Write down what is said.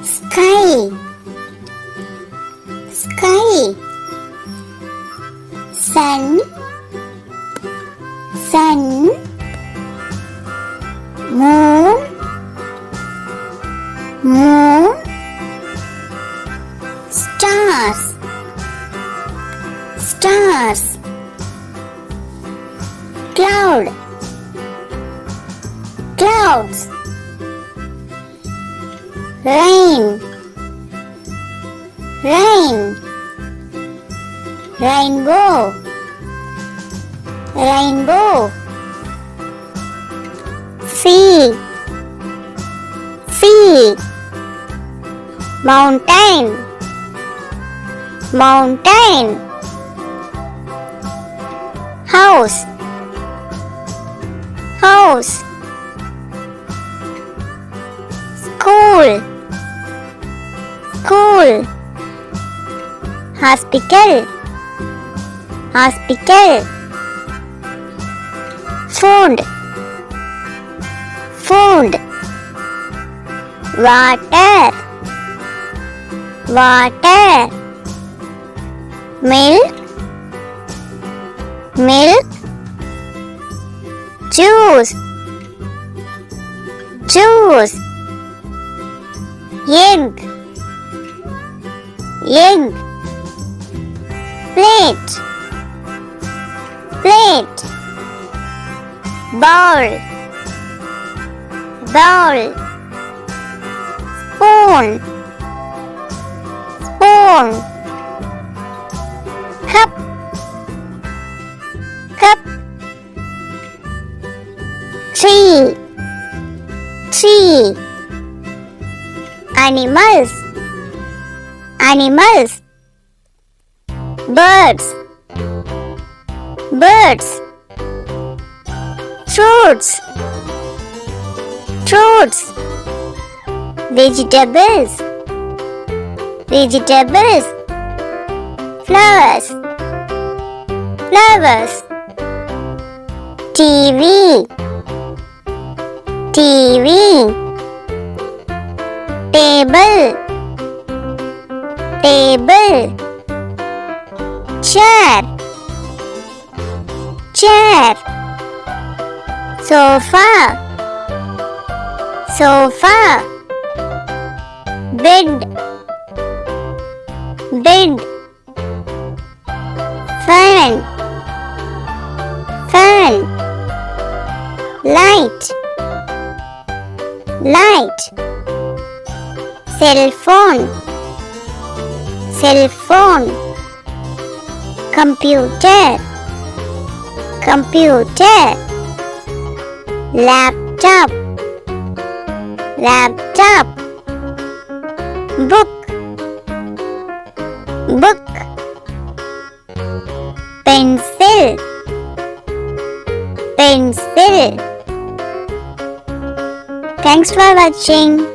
Sky, sky. Sun, sun. Moon, moon. Stars, stars. Cloud, clouds. Rain, rain. Rainbow, rainbow. Sea, sea. Mountain, mountain. House, house. School, school. Hospital, hospital. Food, food. Water, water. Milk, milk. Juice, juice. Egg, egg. Plate, plate. Bowl, bowl. Spoon, spoon. Cup, cup. Tree, tree. Animals, animals. Birds, birds. Fruits, fruits. Vegetables, vegetables. Flowers, flowers. TV, TV. Table, table. Chair, chair. Sofa, sofa. Bed, bed. Fan, fan. Light, light. Cell phone, cell phone. Computer, computer. Laptop, laptop. Book, book. Pencil, pencil. Thanks for watching.